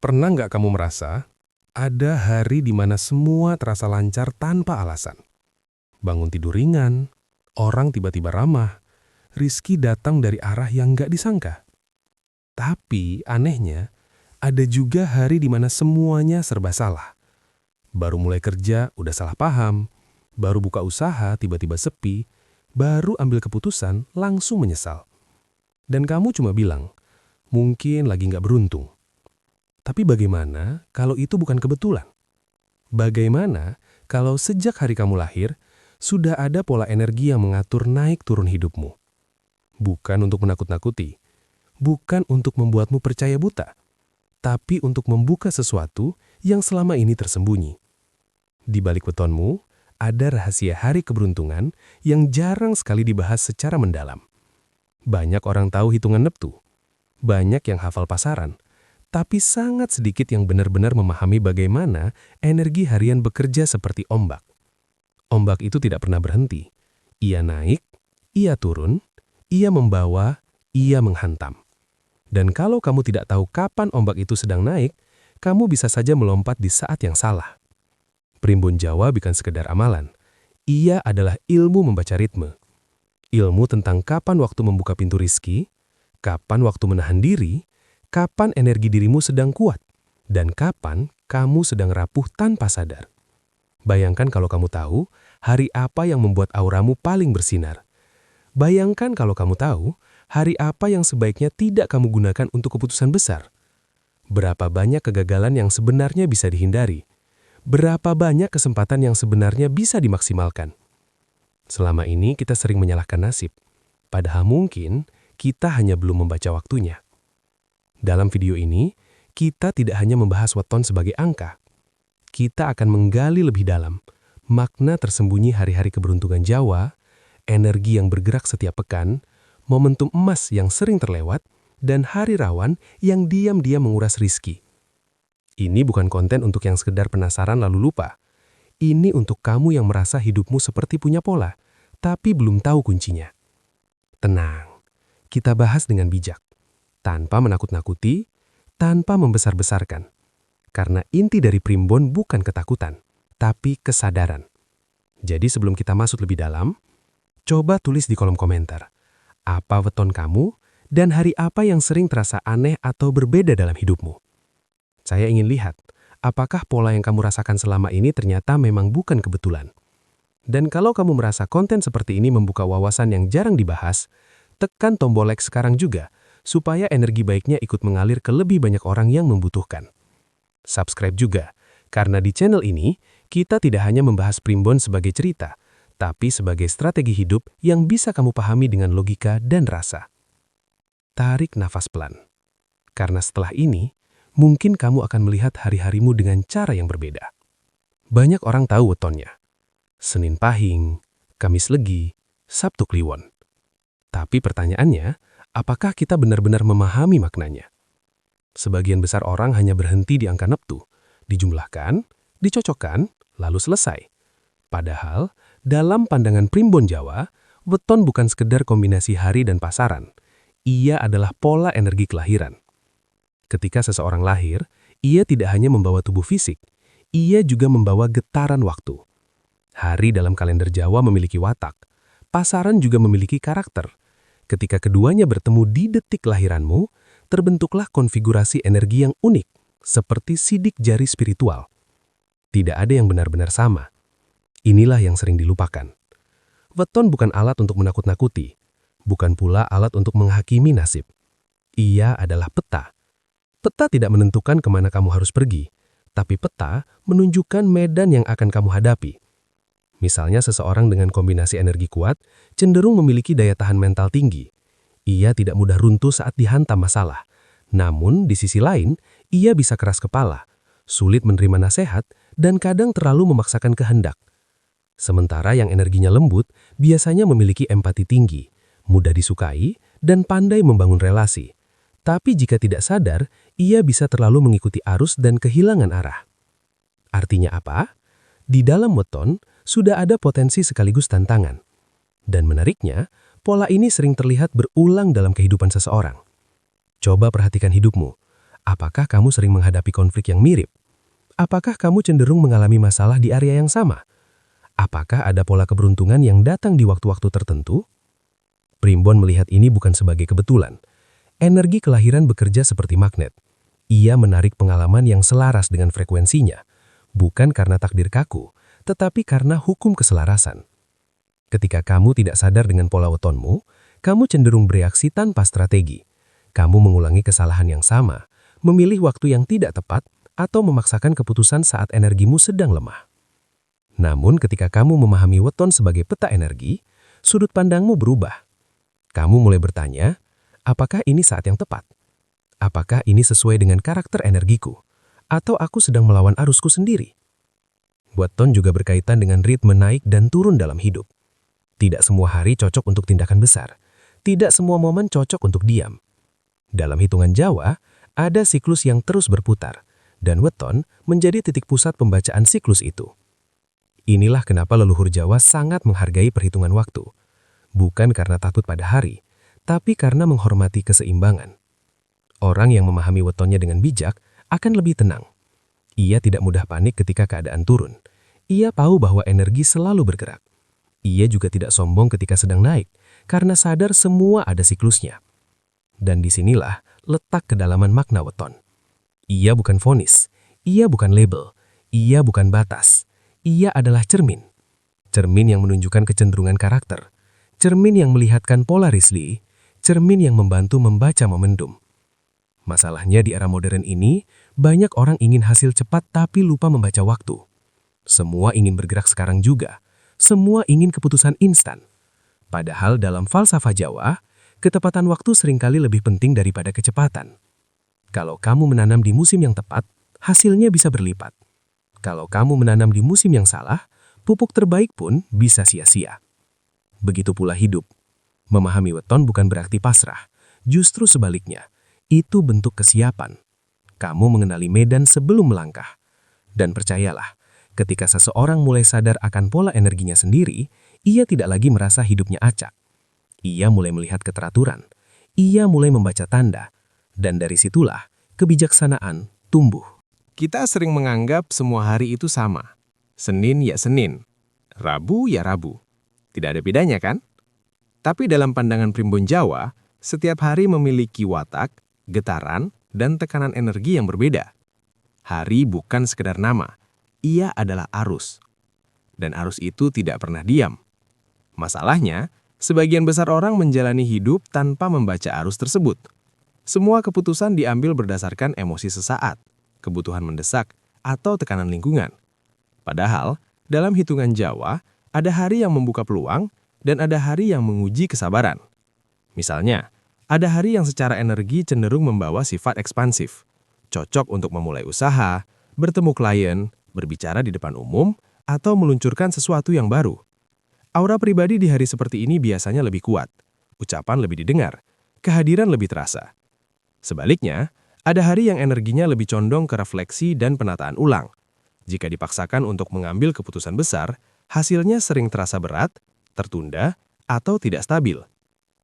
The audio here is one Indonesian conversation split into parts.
Pernah nggak kamu merasa ada hari di mana semua terasa lancar tanpa alasan? Bangun tidur ringan, orang tiba-tiba ramah, rizki datang dari arah yang nggak disangka. Tapi anehnya, ada juga hari di mana semuanya serba salah. Baru mulai kerja udah salah paham, baru buka usaha tiba-tiba sepi, baru ambil keputusan langsung menyesal. Dan kamu cuma bilang, mungkin lagi nggak beruntung. Tapi bagaimana kalau itu bukan kebetulan? Bagaimana kalau sejak hari kamu lahir, sudah ada pola energi yang mengatur naik turun hidupmu? Bukan untuk menakut-nakuti, bukan untuk membuatmu percaya buta, tapi untuk membuka sesuatu yang selama ini tersembunyi. Di balik wetonmu, ada rahasia hari keberuntungan yang jarang sekali dibahas secara mendalam. Banyak orang tahu hitungan neptu, banyak yang hafal pasaran, tapi sangat sedikit yang benar-benar memahami bagaimana energi harian bekerja seperti ombak. Ombak itu tidak pernah berhenti. Ia naik, ia turun, ia membawa, ia menghantam. Dan kalau kamu tidak tahu kapan ombak itu sedang naik, kamu bisa saja melompat di saat yang salah. Primbon Jawa bukan sekedar amalan. Ia adalah ilmu membaca ritme. Ilmu tentang kapan waktu membuka pintu rizki, kapan waktu menahan diri, kapan energi dirimu sedang kuat, dan kapan kamu sedang rapuh tanpa sadar. Bayangkan kalau kamu tahu hari apa yang membuat auramu paling bersinar. Bayangkan kalau kamu tahu hari apa yang sebaiknya tidak kamu gunakan untuk keputusan besar. Berapa banyak kegagalan yang sebenarnya bisa dihindari. Berapa banyak kesempatan yang sebenarnya bisa dimaksimalkan. Selama ini kita sering menyalahkan nasib, padahal mungkin kita hanya belum membaca waktunya. Dalam video ini, kita tidak hanya membahas weton sebagai angka. Kita akan menggali lebih dalam makna tersembunyi hari-hari keberuntungan Jawa, energi yang bergerak setiap pekan, momentum emas yang sering terlewat, dan hari rawan yang diam-diam menguras rizki. Ini bukan konten untuk yang sekedar penasaran lalu lupa. Ini untuk kamu yang merasa hidupmu seperti punya pola, tapi belum tahu kuncinya. Tenang, kita bahas dengan bijak. Tanpa menakut-nakuti, tanpa membesar-besarkan. Karena inti dari primbon bukan ketakutan, tapi kesadaran. Jadi sebelum kita masuk lebih dalam, coba tulis di kolom komentar. Apa weton kamu dan hari apa yang sering terasa aneh atau berbeda dalam hidupmu? Saya ingin lihat, apakah pola yang kamu rasakan selama ini ternyata memang bukan kebetulan. Dan kalau kamu merasa konten seperti ini membuka wawasan yang jarang dibahas, tekan tombol like sekarang juga, supaya energi baiknya ikut mengalir ke lebih banyak orang yang membutuhkan. Subscribe juga, karena di channel ini, kita tidak hanya membahas primbon sebagai cerita, tapi sebagai strategi hidup yang bisa kamu pahami dengan logika dan rasa. Tarik nafas pelan. Karena setelah ini, mungkin kamu akan melihat hari-harimu dengan cara yang berbeda. Banyak orang tahu wetonnya. Senin Pahing, Kamis Legi, Sabtu Kliwon. Tapi pertanyaannya, apakah kita benar-benar memahami maknanya? Sebagian besar orang hanya berhenti di angka neptu, dijumlahkan, dicocokkan, lalu selesai. Padahal, dalam pandangan primbon Jawa, weton bukan sekedar kombinasi hari dan pasaran. Ia adalah pola energi kelahiran. Ketika seseorang lahir, ia tidak hanya membawa tubuh fisik, ia juga membawa getaran waktu. Hari dalam kalender Jawa memiliki watak, pasaran juga memiliki karakter. Ketika keduanya bertemu di detik kelahiranmu, terbentuklah konfigurasi energi yang unik, seperti sidik jari spiritual. Tidak ada yang benar-benar sama. Inilah yang sering dilupakan. Weton bukan alat untuk menakut-nakuti, bukan pula alat untuk menghakimi nasib. Ia adalah peta. Peta tidak menentukan kemana kamu harus pergi, tapi peta menunjukkan medan yang akan kamu hadapi. Misalnya seseorang dengan kombinasi energi kuat cenderung memiliki daya tahan mental tinggi. Ia tidak mudah runtuh saat dihantam masalah. Namun di sisi lain, ia bisa keras kepala, sulit menerima nasihat, dan kadang terlalu memaksakan kehendak. Sementara yang energinya lembut biasanya memiliki empati tinggi, mudah disukai, dan pandai membangun relasi. Tapi jika tidak sadar, ia bisa terlalu mengikuti arus dan kehilangan arah. Artinya apa? Di dalam weton, sudah ada potensi sekaligus tantangan. Dan menariknya, pola ini sering terlihat berulang dalam kehidupan seseorang. Coba perhatikan hidupmu. Apakah kamu sering menghadapi konflik yang mirip? Apakah kamu cenderung mengalami masalah di area yang sama? Apakah ada pola keberuntungan yang datang di waktu-waktu tertentu? Primbon melihat ini bukan sebagai kebetulan. Energi kelahiran bekerja seperti magnet. Ia menarik pengalaman yang selaras dengan frekuensinya, bukan karena takdir kaku, tetapi karena hukum keselarasan. Ketika kamu tidak sadar dengan pola wetonmu, kamu cenderung bereaksi tanpa strategi. Kamu mengulangi kesalahan yang sama, memilih waktu yang tidak tepat, atau memaksakan keputusan saat energimu sedang lemah. Namun ketika kamu memahami weton sebagai peta energi, sudut pandangmu berubah. Kamu mulai bertanya, apakah ini saat yang tepat? Apakah ini sesuai dengan karakter energiku? Atau aku sedang melawan arusku sendiri? Weton juga berkaitan dengan ritme naik dan turun dalam hidup. Tidak semua hari cocok untuk tindakan besar. Tidak semua momen cocok untuk diam. Dalam hitungan Jawa, ada siklus yang terus berputar, dan weton menjadi titik pusat pembacaan siklus itu. Inilah kenapa leluhur Jawa sangat menghargai perhitungan waktu. Bukan karena takut pada hari, tapi karena menghormati keseimbangan. Orang yang memahami wetonnya dengan bijak akan lebih tenang. Ia tidak mudah panik ketika keadaan turun. Ia tahu bahwa energi selalu bergerak. Ia juga tidak sombong ketika sedang naik, karena sadar semua ada siklusnya. Dan disinilah letak kedalaman makna weton. Ia bukan vonis, ia bukan label, ia bukan batas. Ia adalah cermin. Cermin yang menunjukkan kecenderungan karakter. Cermin yang melihatkan pola Risley, cermin yang membantu membaca momentum. Masalahnya di era modern ini, banyak orang ingin hasil cepat tapi lupa membaca waktu. Semua ingin bergerak sekarang juga. Semua ingin keputusan instan. Padahal dalam falsafah Jawa, ketepatan waktu seringkali lebih penting daripada kecepatan. Kalau kamu menanam di musim yang tepat, hasilnya bisa berlipat. Kalau kamu menanam di musim yang salah, pupuk terbaik pun bisa sia-sia. Begitu pula hidup. Memahami weton bukan berarti pasrah. Justru sebaliknya, itu bentuk kesiapan. Kamu mengenali medan sebelum melangkah. Dan percayalah, ketika seseorang mulai sadar akan pola energinya sendiri, ia tidak lagi merasa hidupnya acak. Ia mulai melihat keteraturan. Ia mulai membaca tanda. Dan dari situlah, kebijaksanaan tumbuh. Kita sering menganggap semua hari itu sama. Senin ya Senin, Rabu ya Rabu. Tidak ada bedanya kan? Tapi dalam pandangan primbon Jawa, setiap hari memiliki watak, getaran, dan tekanan energi yang berbeda. Hari bukan sekedar nama, ia adalah arus. Dan arus itu tidak pernah diam. Masalahnya, sebagian besar orang menjalani hidup tanpa membaca arus tersebut. Semua keputusan diambil berdasarkan emosi sesaat, kebutuhan mendesak, atau tekanan lingkungan. Padahal, dalam hitungan Jawa, ada hari yang membuka peluang dan ada hari yang menguji kesabaran. Misalnya, ada hari yang secara energi cenderung membawa sifat ekspansif, cocok untuk memulai usaha, bertemu klien, berbicara di depan umum, atau meluncurkan sesuatu yang baru. Aura pribadi di hari seperti ini biasanya lebih kuat, ucapan lebih didengar, kehadiran lebih terasa. Sebaliknya, ada hari yang energinya lebih condong ke refleksi dan penataan ulang. Jika dipaksakan untuk mengambil keputusan besar, hasilnya sering terasa berat, tertunda, atau tidak stabil.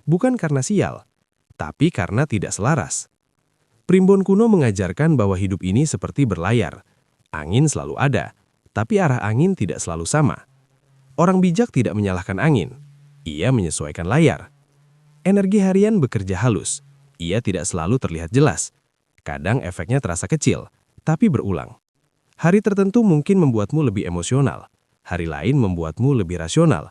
Bukan karena sial, tapi karena tidak selaras. Primbon kuno mengajarkan bahwa hidup ini seperti berlayar. Angin selalu ada, tapi arah angin tidak selalu sama. Orang bijak tidak menyalahkan angin, ia menyesuaikan layar. Energi harian bekerja halus, ia tidak selalu terlihat jelas. Kadang efeknya terasa kecil, tapi berulang. Hari tertentu mungkin membuatmu lebih emosional, hari lain membuatmu lebih rasional.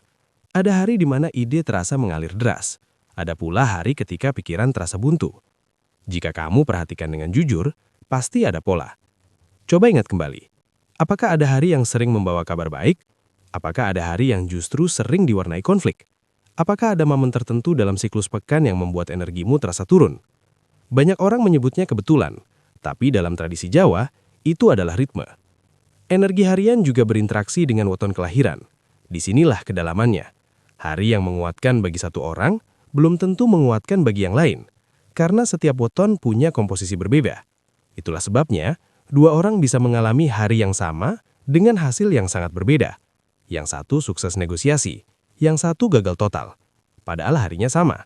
Ada hari di mana ide terasa mengalir deras, ada pula hari ketika pikiran terasa buntu. Jika kamu perhatikan dengan jujur, pasti ada pola. Coba ingat kembali, apakah ada hari yang sering membawa kabar baik? Apakah ada hari yang justru sering diwarnai konflik? Apakah ada momen tertentu dalam siklus pekan yang membuat energimu terasa turun? Banyak orang menyebutnya kebetulan, tapi dalam tradisi Jawa, itu adalah ritme. Energi harian juga berinteraksi dengan weton kelahiran. Disinilah kedalamannya. Hari yang menguatkan bagi satu orang, belum tentu menguatkan bagi yang lain. Karena setiap weton punya komposisi berbeda. Itulah sebabnya, dua orang bisa mengalami hari yang sama dengan hasil yang sangat berbeda. Yang satu sukses negosiasi, yang satu gagal total. Padahal harinya sama.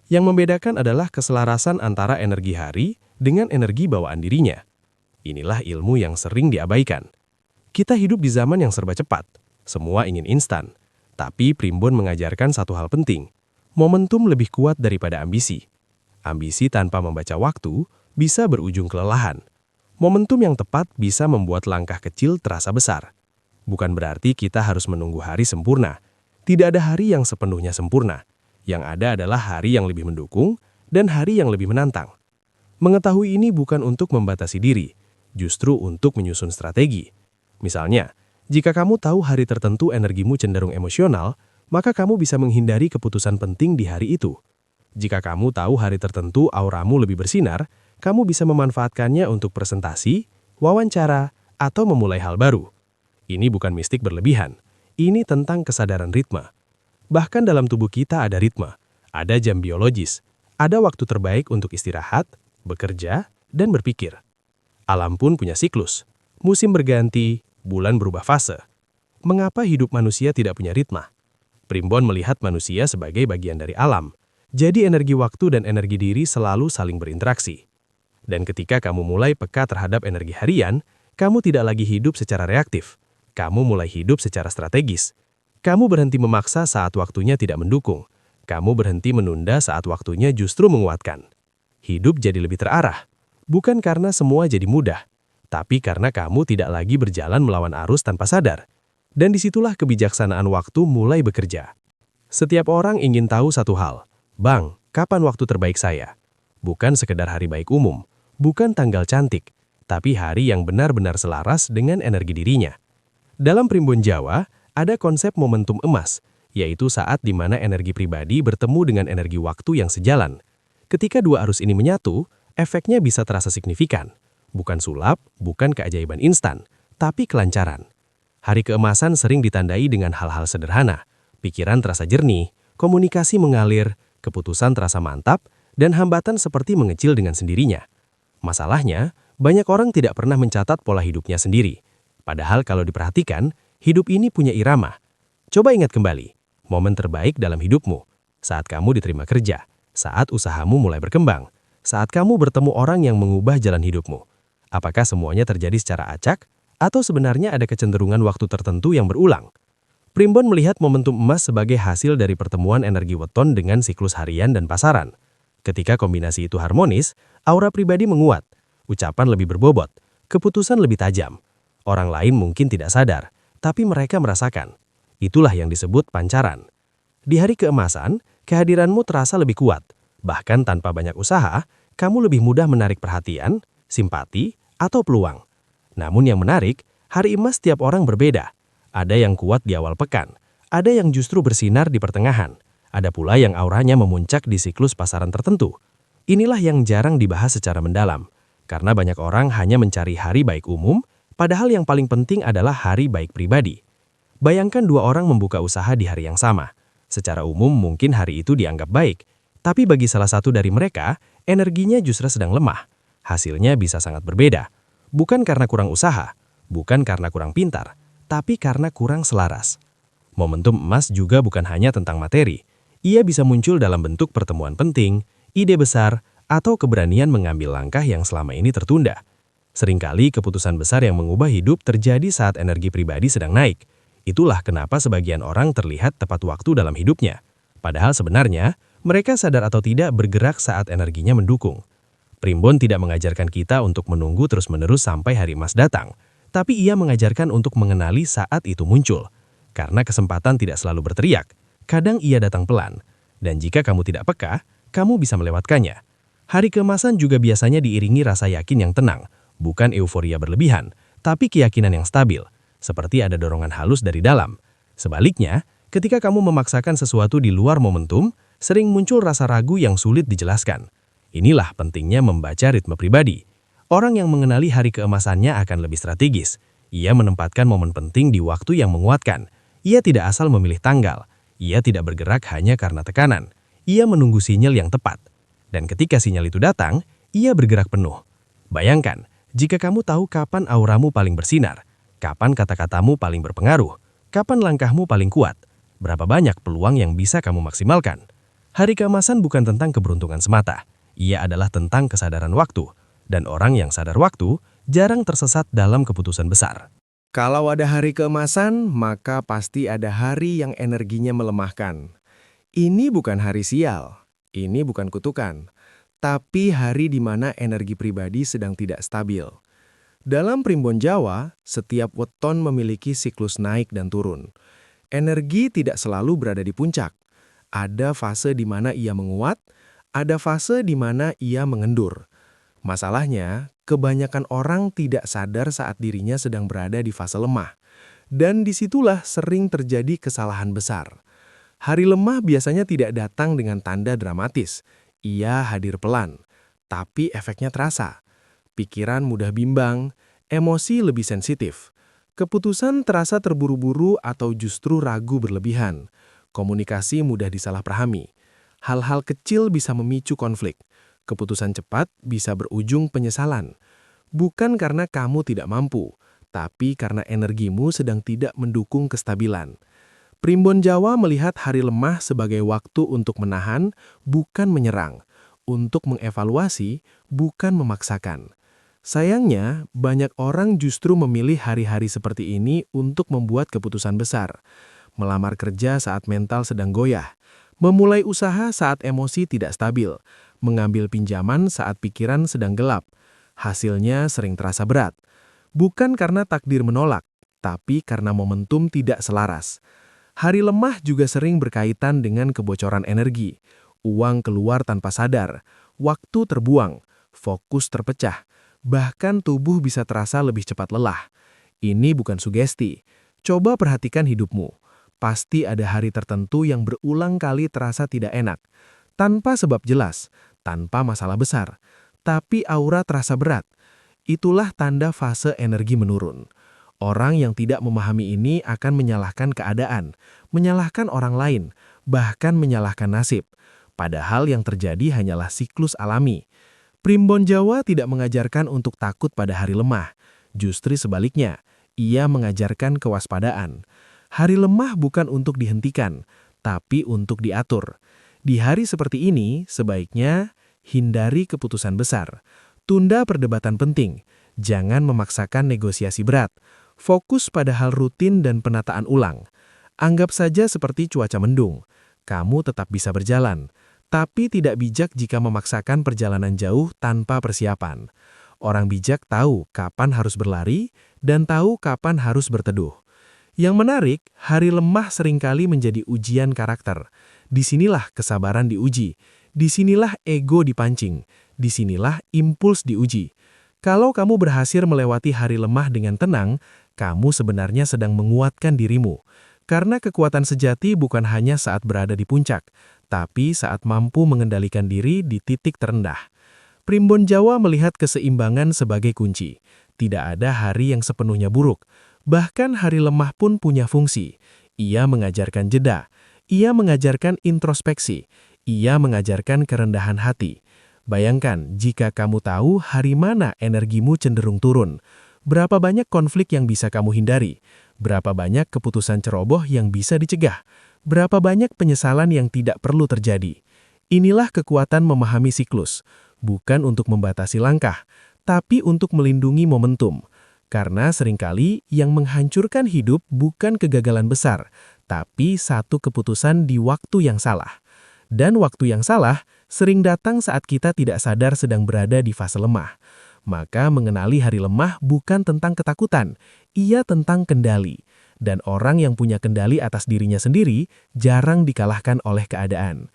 Yang membedakan adalah keselarasan antara energi hari dengan energi bawaan dirinya. Inilah ilmu yang sering diabaikan. Kita hidup di zaman yang serba cepat, semua ingin instan. Tapi Primbon mengajarkan satu hal penting, momentum lebih kuat daripada ambisi. Ambisi tanpa membaca waktu bisa berujung kelelahan. Momentum yang tepat bisa membuat langkah kecil terasa besar. Bukan berarti kita harus menunggu hari sempurna. Tidak ada hari yang sepenuhnya sempurna. Yang ada adalah hari yang lebih mendukung dan hari yang lebih menantang. Mengetahui ini bukan untuk membatasi diri, justru untuk menyusun strategi. Misalnya, jika kamu tahu hari tertentu energimu cenderung emosional, maka kamu bisa menghindari keputusan penting di hari itu. Jika kamu tahu hari tertentu auramu lebih bersinar, kamu bisa memanfaatkannya untuk presentasi, wawancara, atau memulai hal baru. Ini bukan mistik berlebihan, ini tentang kesadaran ritme. Bahkan dalam tubuh kita ada ritme, ada jam biologis, ada waktu terbaik untuk istirahat, bekerja, dan berpikir. Alam pun punya siklus, musim berganti, bulan berubah fase. Mengapa hidup manusia tidak punya ritme? Primbon melihat manusia sebagai bagian dari alam, jadi energi waktu dan energi diri selalu saling berinteraksi. Dan ketika kamu mulai peka terhadap energi harian, kamu tidak lagi hidup secara reaktif. Kamu mulai hidup secara strategis. Kamu berhenti memaksa saat waktunya tidak mendukung. Kamu berhenti menunda saat waktunya justru menguatkan. Hidup jadi lebih terarah. Bukan karena semua jadi mudah, tapi karena kamu tidak lagi berjalan melawan arus tanpa sadar. Dan disitulah kebijaksanaan waktu mulai bekerja. Setiap orang ingin tahu satu hal. Bang, kapan waktu terbaik saya? Bukan sekedar hari baik umum. Bukan tanggal cantik, tapi hari yang benar-benar selaras dengan energi dirinya. Dalam Primbon Jawa, ada konsep momentum emas, yaitu saat di mana energi pribadi bertemu dengan energi waktu yang sejalan. Ketika dua arus ini menyatu, efeknya bisa terasa signifikan. Bukan sulap, bukan keajaiban instan, tapi kelancaran. Hari keemasan sering ditandai dengan hal-hal sederhana. Pikiran terasa jernih, komunikasi mengalir, keputusan terasa mantap, dan hambatan seperti mengecil dengan sendirinya. Masalahnya, banyak orang tidak pernah mencatat pola hidupnya sendiri. Padahal kalau diperhatikan, hidup ini punya irama. Coba ingat kembali, momen terbaik dalam hidupmu, saat kamu diterima kerja, saat usahamu mulai berkembang, saat kamu bertemu orang yang mengubah jalan hidupmu. Apakah semuanya terjadi secara acak, atau sebenarnya ada kecenderungan waktu tertentu yang berulang? Primbon melihat momentum emas sebagai hasil dari pertemuan energi weton dengan siklus harian dan pasaran. Ketika kombinasi itu harmonis, aura pribadi menguat, ucapan lebih berbobot, keputusan lebih tajam. Orang lain mungkin tidak sadar, tapi mereka merasakan. Itulah yang disebut pancaran. Di hari keemasan, kehadiranmu terasa lebih kuat. Bahkan tanpa banyak usaha, kamu lebih mudah menarik perhatian, simpati, atau peluang. Namun yang menarik, hari emas tiap orang berbeda. Ada yang kuat di awal pekan, ada yang justru bersinar di pertengahan. Ada pula yang auranya memuncak di siklus pasaran tertentu. Inilah yang jarang dibahas secara mendalam, karena banyak orang hanya mencari hari baik umum, padahal yang paling penting adalah hari baik pribadi. Bayangkan dua orang membuka usaha di hari yang sama. Secara umum mungkin hari itu dianggap baik, tapi bagi salah satu dari mereka, energinya justru sedang lemah. Hasilnya bisa sangat berbeda. Bukan karena kurang usaha, bukan karena kurang pintar, tapi karena kurang selaras. Momentum emas juga bukan hanya tentang materi. Ia bisa muncul dalam bentuk pertemuan penting, ide besar, atau keberanian mengambil langkah yang selama ini tertunda. Seringkali keputusan besar yang mengubah hidup terjadi saat energi pribadi sedang naik. Itulah kenapa sebagian orang terlihat tepat waktu dalam hidupnya. Padahal sebenarnya, mereka sadar atau tidak bergerak saat energinya mendukung. Primbon tidak mengajarkan kita untuk menunggu terus-menerus sampai hari emas datang, tapi ia mengajarkan untuk mengenali saat itu muncul. Karena kesempatan tidak selalu berteriak. Kadang ia datang pelan, dan jika kamu tidak peka, kamu bisa melewatkannya. Hari keemasan juga biasanya diiringi rasa yakin yang tenang, bukan euforia berlebihan, tapi keyakinan yang stabil, seperti ada dorongan halus dari dalam. Sebaliknya, ketika kamu memaksakan sesuatu di luar momentum, sering muncul rasa ragu yang sulit dijelaskan. Inilah pentingnya membaca ritme pribadi. Orang yang mengenali hari keemasannya akan lebih strategis. Ia menempatkan momen penting di waktu yang menguatkan. Ia tidak asal memilih tanggal. Ia tidak bergerak hanya karena tekanan. Ia menunggu sinyal yang tepat. Dan ketika sinyal itu datang, ia bergerak penuh. Bayangkan, jika kamu tahu kapan auramu paling bersinar, kapan kata-katamu paling berpengaruh, kapan langkahmu paling kuat, berapa banyak peluang yang bisa kamu maksimalkan. Hari keemasan bukan tentang keberuntungan semata. Ia adalah tentang kesadaran waktu. Dan orang yang sadar waktu jarang tersesat dalam keputusan besar. Kalau ada hari keemasan, maka pasti ada hari yang energinya melemahkan. Ini bukan hari sial, ini bukan kutukan, tapi hari di mana energi pribadi sedang tidak stabil. Dalam Primbon Jawa, setiap weton memiliki siklus naik dan turun. Energi tidak selalu berada di puncak. Ada fase di mana ia menguat, ada fase di mana ia mengendur. Masalahnya, kebanyakan orang tidak sadar saat dirinya sedang berada di fase lemah. Dan disitulah sering terjadi kesalahan besar. Hari lemah biasanya tidak datang dengan tanda dramatis. Ia hadir pelan, tapi efeknya terasa. Pikiran mudah bimbang, emosi lebih sensitif. Keputusan terasa terburu-buru atau justru ragu berlebihan. Komunikasi mudah disalahpahami. Hal-hal kecil bisa memicu konflik. Keputusan cepat bisa berujung penyesalan. Bukan karena kamu tidak mampu, tapi karena energimu sedang tidak mendukung kestabilan. Primbon Jawa melihat hari lemah sebagai waktu untuk menahan, bukan menyerang. Untuk mengevaluasi, bukan memaksakan. Sayangnya, banyak orang justru memilih hari-hari seperti ini untuk membuat keputusan besar. Melamar kerja saat mental sedang goyah. Memulai usaha saat emosi tidak stabil. Mengambil pinjaman saat pikiran sedang gelap. Hasilnya sering terasa berat. Bukan karena takdir menolak, tapi karena momentum tidak selaras. Hari lemah juga sering berkaitan dengan kebocoran energi. Uang keluar tanpa sadar, waktu terbuang, fokus terpecah, bahkan tubuh bisa terasa lebih cepat lelah. Ini bukan sugesti. Coba perhatikan hidupmu. Pasti ada hari tertentu yang berulang kali terasa tidak enak. Tanpa sebab jelas, tanpa masalah besar, tapi aura terasa berat. Itulah tanda fase energi menurun. Orang yang tidak memahami ini akan menyalahkan keadaan, menyalahkan orang lain, bahkan menyalahkan nasib. Padahal yang terjadi hanyalah siklus alami. Primbon Jawa tidak mengajarkan untuk takut pada hari lemah. Justru sebaliknya, ia mengajarkan kewaspadaan. Hari lemah bukan untuk dihentikan, tapi untuk diatur. Di hari seperti ini, sebaiknya hindari keputusan besar. Tunda perdebatan penting. Jangan memaksakan negosiasi berat. Fokus pada hal rutin dan penataan ulang. Anggap saja seperti cuaca mendung. Kamu tetap bisa berjalan, tapi tidak bijak jika memaksakan perjalanan jauh tanpa persiapan. Orang bijak tahu kapan harus berlari dan tahu kapan harus berteduh. Yang menarik, hari lemah seringkali menjadi ujian karakter. Disinilah kesabaran diuji, disinilah ego dipancing, disinilah impuls diuji. Kalau kamu berhasil melewati hari lemah dengan tenang, kamu sebenarnya sedang menguatkan dirimu. Karena kekuatan sejati bukan hanya saat berada di puncak, tapi saat mampu mengendalikan diri di titik terendah. Primbon Jawa melihat keseimbangan sebagai kunci. Tidak ada hari yang sepenuhnya buruk. Bahkan hari lemah pun punya fungsi. Ia mengajarkan jeda. Ia mengajarkan introspeksi. Ia mengajarkan kerendahan hati. Bayangkan jika kamu tahu hari mana energimu cenderung turun. Berapa banyak konflik yang bisa kamu hindari? Berapa banyak keputusan ceroboh yang bisa dicegah? Berapa banyak penyesalan yang tidak perlu terjadi? Inilah kekuatan memahami siklus. Bukan untuk membatasi langkah, tapi untuk melindungi momentum. Karena seringkali yang menghancurkan hidup bukan kegagalan besar, tapi satu keputusan di waktu yang salah. Dan waktu yang salah sering datang saat kita tidak sadar sedang berada di fase lemah. Maka mengenali hari lemah bukan tentang ketakutan, ia tentang kendali. Dan orang yang punya kendali atas dirinya sendiri jarang dikalahkan oleh keadaan.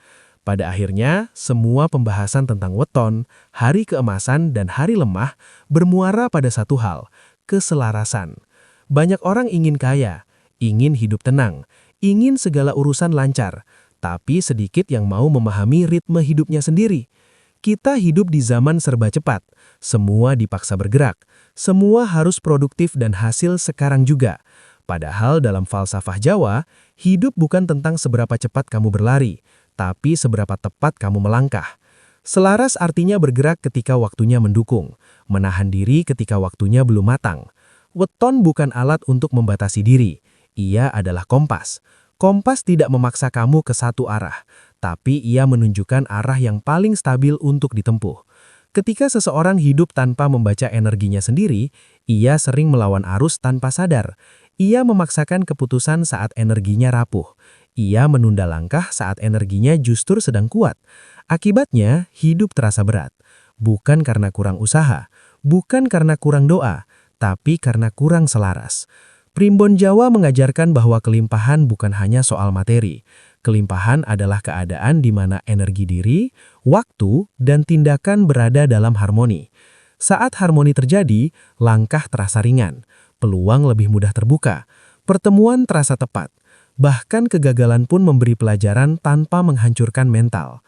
Pada akhirnya, semua pembahasan tentang weton, hari keemasan, dan hari lemah bermuara pada satu hal, keselarasan. Banyak orang ingin kaya, ingin hidup tenang, ingin segala urusan lancar, tapi sedikit yang mau memahami ritme hidupnya sendiri. Kita hidup di zaman serba cepat, semua dipaksa bergerak, semua harus produktif dan hasil sekarang juga. Padahal dalam falsafah Jawa, hidup bukan tentang seberapa cepat kamu berlari, tapi seberapa tepat kamu melangkah. Selaras artinya bergerak ketika waktunya mendukung, menahan diri ketika waktunya belum matang. Weton bukan alat untuk membatasi diri, ia adalah kompas. Kompas tidak memaksa kamu ke satu arah, tapi ia menunjukkan arah yang paling stabil untuk ditempuh. Ketika seseorang hidup tanpa membaca energinya sendiri, ia sering melawan arus tanpa sadar. Ia memaksakan keputusan saat energinya rapuh. Ia menunda langkah saat energinya justru sedang kuat. Akibatnya, hidup terasa berat. Bukan karena kurang usaha, bukan karena kurang doa, tapi karena kurang selaras. Primbon Jawa mengajarkan bahwa kelimpahan bukan hanya soal materi. Kelimpahan adalah keadaan di mana energi diri, waktu, dan tindakan berada dalam harmoni. Saat harmoni terjadi, langkah terasa ringan, peluang lebih mudah terbuka, pertemuan terasa tepat, bahkan kegagalan pun memberi pelajaran tanpa menghancurkan mental.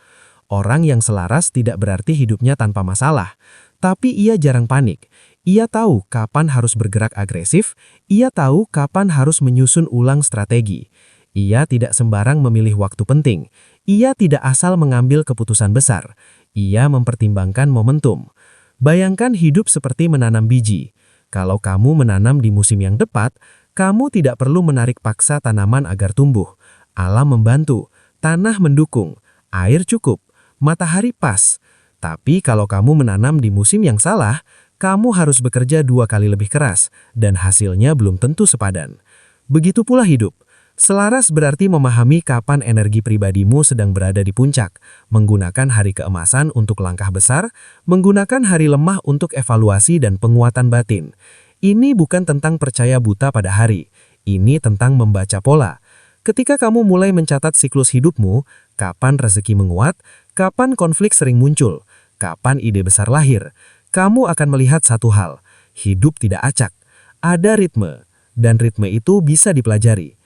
Orang yang selaras tidak berarti hidupnya tanpa masalah, tapi ia jarang panik. Ia tahu kapan harus bergerak agresif, ia tahu kapan harus menyusun ulang strategi. Ia tidak sembarang memilih waktu penting, ia tidak asal mengambil keputusan besar, ia mempertimbangkan momentum. Bayangkan hidup seperti menanam biji. Kalau kamu menanam di musim yang tepat, kamu tidak perlu menarik paksa tanaman agar tumbuh. Alam membantu, tanah mendukung, air cukup, matahari pas. Tapi kalau kamu menanam di musim yang salah, kamu harus bekerja 2 kali lebih keras, dan hasilnya belum tentu sepadan. Begitu pula hidup. Selaras berarti memahami kapan energi pribadimu sedang berada di puncak, menggunakan hari keemasan untuk langkah besar, menggunakan hari lemah untuk evaluasi dan penguatan batin. Ini bukan tentang percaya buta pada hari, ini tentang membaca pola. Ketika kamu mulai mencatat siklus hidupmu, kapan rezeki menguat, kapan konflik sering muncul, kapan ide besar lahir, kamu akan melihat satu hal, hidup tidak acak, ada ritme, dan ritme itu bisa dipelajari.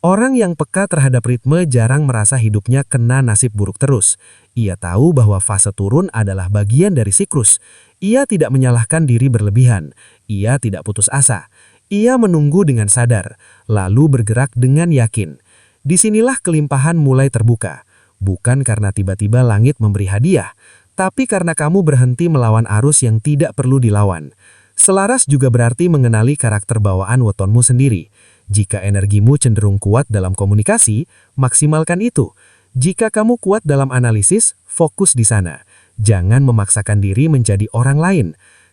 Orang yang peka terhadap ritme jarang merasa hidupnya kena nasib buruk terus. Ia tahu bahwa fase turun adalah bagian dari siklus. Ia tidak menyalahkan diri berlebihan. Ia tidak putus asa. Ia menunggu dengan sadar, lalu bergerak dengan yakin. Disinilah kelimpahan mulai terbuka. Bukan karena tiba-tiba langit memberi hadiah, tapi karena kamu berhenti melawan arus yang tidak perlu dilawan. Selaras juga berarti mengenali karakter bawaan wetonmu sendiri. Jika energimu cenderung kuat dalam komunikasi, maksimalkan itu. Jika kamu kuat dalam analisis, fokus di sana. Jangan memaksakan diri menjadi orang lain.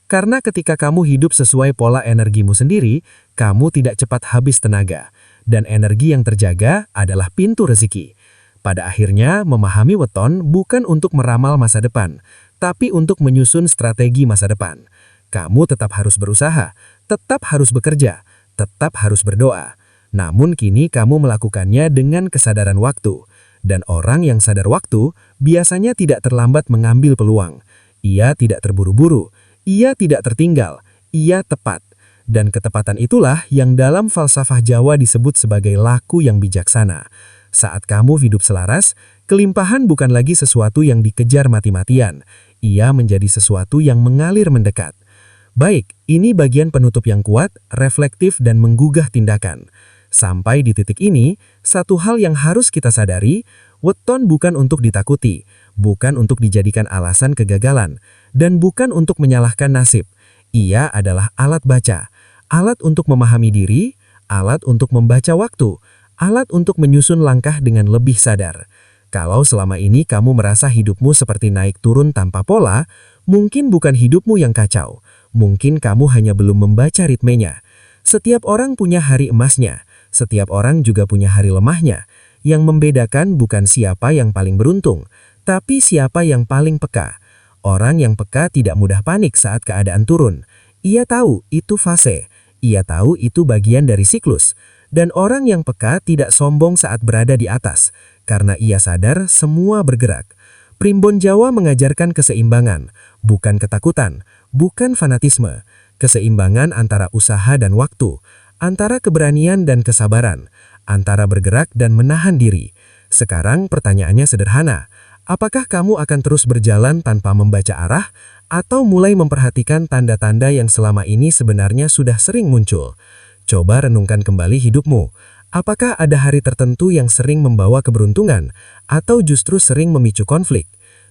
Karena ketika kamu hidup sesuai pola energimu sendiri, kamu tidak cepat habis tenaga. Dan energi yang terjaga adalah pintu rezeki. Pada akhirnya, memahami weton bukan untuk meramal masa depan, tapi untuk menyusun strategi masa depan. Kamu tetap harus berusaha, tetap harus bekerja, tetap harus berdoa. Namun kini kamu melakukannya dengan kesadaran waktu. Dan orang yang sadar waktu biasanya tidak terlambat mengambil peluang. Ia tidak terburu-buru, ia tidak tertinggal, ia tepat. Dan ketepatan itulah yang dalam falsafah Jawa disebut sebagai laku yang bijaksana. Saat kamu hidup selaras, kelimpahan bukan lagi sesuatu yang dikejar mati-matian. Ia menjadi sesuatu yang mengalir mendekat. Baik, ini bagian penutup yang kuat, reflektif dan menggugah tindakan. Sampai di titik ini, satu hal yang harus kita sadari, weton bukan untuk ditakuti, bukan untuk dijadikan alasan kegagalan, dan bukan untuk menyalahkan nasib. Ia adalah alat baca, alat untuk memahami diri, alat untuk membaca waktu, alat untuk menyusun langkah dengan lebih sadar. Kalau selama ini kamu merasa hidupmu seperti naik turun tanpa pola, mungkin bukan hidupmu yang kacau. Mungkin kamu hanya belum membaca ritmenya. Setiap orang punya hari emasnya, setiap orang juga punya hari lemahnya. Yang membedakan bukan siapa yang paling beruntung, tapi siapa yang paling peka. Orang yang peka tidak mudah panik saat keadaan turun. Ia tahu itu fase, ia tahu itu bagian dari siklus. Dan orang yang peka tidak sombong saat berada di atas, karena ia sadar semua bergerak. Primbon Jawa mengajarkan keseimbangan, bukan ketakutan, bukan fanatisme. Keseimbangan antara usaha dan waktu, antara keberanian dan kesabaran, antara bergerak dan menahan diri. Sekarang pertanyaannya sederhana, apakah kamu akan terus berjalan tanpa membaca arah, atau mulai memperhatikan tanda-tanda yang selama ini sebenarnya sudah sering muncul? Coba renungkan kembali hidupmu. Apakah ada hari tertentu yang sering membawa keberuntungan, atau justru sering memicu konflik?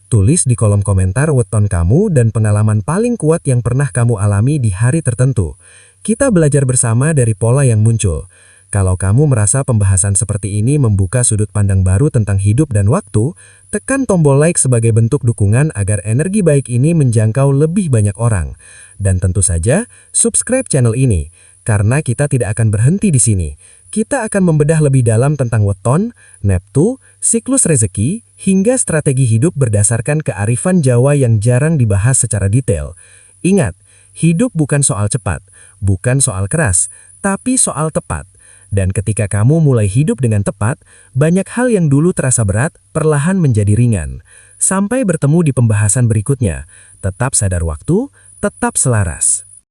Tulis di kolom komentar weton kamu dan pengalaman paling kuat yang pernah kamu alami di hari tertentu. Kita belajar bersama dari pola yang muncul. Kalau kamu merasa pembahasan seperti ini membuka sudut pandang baru tentang hidup dan waktu, Tekan tombol like sebagai bentuk dukungan agar energi baik ini menjangkau lebih banyak orang. Dan tentu saja, subscribe channel ini, karena kita tidak akan berhenti di sini. Kita akan membedah lebih dalam tentang weton, neptu, siklus rezeki, hingga strategi hidup berdasarkan kearifan Jawa yang jarang dibahas secara detail. Ingat, hidup bukan soal cepat, bukan soal keras, tapi soal tepat. Dan ketika kamu mulai hidup dengan tepat, banyak hal yang dulu terasa berat, perlahan menjadi ringan. Sampai bertemu di pembahasan berikutnya. Tetap sadar waktu, tetap selaras.